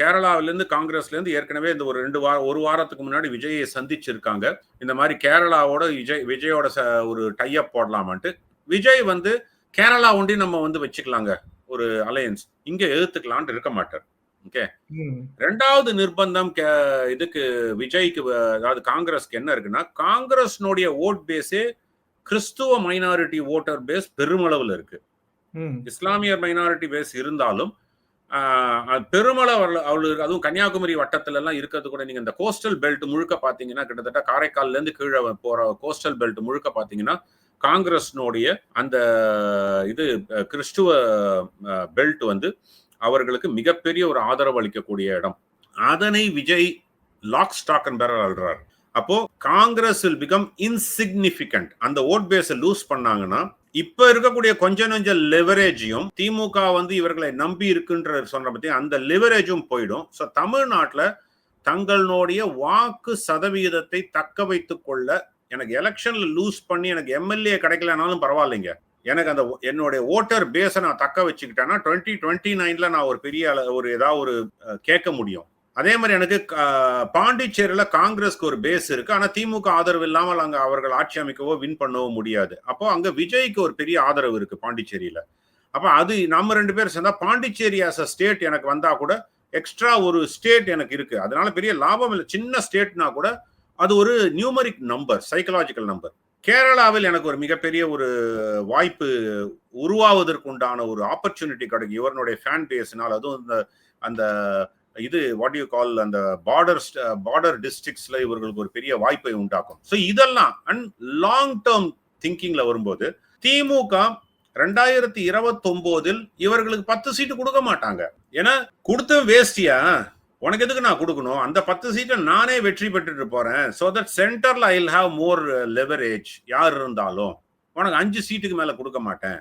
கேரளாவிலேருந்து காங்கிரஸ்லேருந்து ஏற்கனவே இந்த ஒரு வாரத்துக்கு முன்னாடி விஜயை சந்திச்சிருக்காங்க. இந்த மாதிரி கேரளாவோட விஜயோட ஒரு டைப் போடலாமான்ட்டு. விஜய் வந்து கேரளா ஒண்டி நம்ம வந்து வச்சுக்கலாங்க ஒரு அலையன்ஸ், இங்க எதிர்த்துக்கலான்ட்டு இருக்க மாட்டார். ஓகே. ரெண்டாவது நிர்பந்தம் இதுக்கு விஜய்க்கு, அதாவது காங்கிரஸ்க்கு என்ன இருக்குன்னா, காங்கிரஸ்னுடைய ஓட் பேஸே கிறிஸ்துவ மைனாரிட்டி ஓட்டர் பேஸ் பெருமளவில் இருக்கு. இஸ்லாமியர் மைனாரிட்டி பேஸ் இருந்தாலும் பெருமளவு அவளுக்கு, அதுவும் கன்னியாகுமரி வட்டத்துல எல்லாம் இருக்கிறது கூட நீங்க இந்த கோஸ்டல் பெல்ட் முழுக்க பாத்தீங்கன்னா, கிட்டத்தட்ட காரைக்கால்ல இருந்து கீழே போற கோஸ்டல் பெல்ட் முழுக்க பாத்தீங்கன்னா காங்கிரஸ்னுடைய அந்த இது கிறிஸ்துவ பெல்ட் வந்து அவர்களுக்கு மிகப்பெரிய ஒரு ஆதரவு அளிக்கக்கூடிய இடம். அதனை Vijay lock stock and barrel ஆள்றார். அப்போ காங்கிரஸ் வில் பிகம் இன்சிக்னிபிகண்ட். அந்த ஓட் பேஸை லூஸ் பண்ணாங்கன்னா இப்ப இருக்கக்கூடிய கொஞ்சம் லெவரேஜையும் திமுக வந்து இவர்களை நம்பி இருக்குன்ற சொன்ன பத்தி அந்த லெவரேஜும் போயிடும். ஸோ தமிழ்நாட்டில் தங்களுடைய வாக்கு சதவீதத்தை தக்க வைத்துக் கொள்ள, எனக்கு எலெக்ஷன்ல லூஸ் பண்ணி எனக்கு எம்எல்ஏ கிடைக்கலனாலும் பரவாயில்லைங்க, எனக்கு அந்த என்னுடைய ஓட்டர் பேஸை நான் தக்க வச்சுக்கிட்டேன்னா 2029 நான் ஒரு பெரிய ஒரு ஏதாவது ஒரு கேட்க முடியும். அதே மாதிரி எனக்கு பாண்டிச்சேரியில காங்கிரஸ்க்கு ஒரு பேஸ் இருக்கு, ஆனா திமுக ஆதரவு இல்லாமல் அங்க அவர்கள் ஆட்சி அமைக்கவோ வின் பண்ணவோ முடியாது. அப்போ அங்க விஜய்க்கு ஒரு பெரிய ஆதரவு இருக்கு பாண்டிச்சேரியில. அப்ப அது நம்ம 2 பேர் சேர்ந்தா பாண்டிச்சேரி ஆஸ் அ ஸ்டேட் எனக்கு வந்தா கூட எக்ஸ்ட்ரா ஒரு ஸ்டேட் எனக்கு இருக்கு, அதனால பெரிய லாபம் இல்லை. சின்ன ஸ்டேட்னா கூட அது ஒரு நியூமரிக் நம்பர், சைக்கலாஜிக்கல் நம்பர். கேரளாவில் எனக்கு ஒரு மிகப்பெரிய ஒரு வாய்ப்பு உருவாவதற்கு உண்டான ஒரு ஆப்பர்ச்சுனிட்டி கிடைக்கும் இவருடைய ஃபேன் பேஸ்னால். அதுவும் அந்த இது வாட் யூ கால் அந்த பார்டர் டிஸ்ட்ரிக்ட்ஸ்ல இவர்களுக்கு ஒரு பெரிய வாய்ப்பை உண்டாக்கும். ஸோ இதெல்லாம் அண்ட் லாங் டேர்ம் திங்கிங்ல வரும்போது திமுக 2029 இவர்களுக்கு 10 சீட்டு கொடுக்க மாட்டாங்க. ஏன்னா கொடுத்த வேஸ்டியா, உனக்கு எதுக்கு நான் கொடுக்கணும், அந்த 10 சீட்டை நானே வெற்றி பெற்றுட்டு போறேன். ஸோ தட் சென்டர்ல I will have more leverage. யார் இருந்தாலும் உனக்கு 5 சீட்டுக்கு மேல கொடுக்க மாட்டேன்.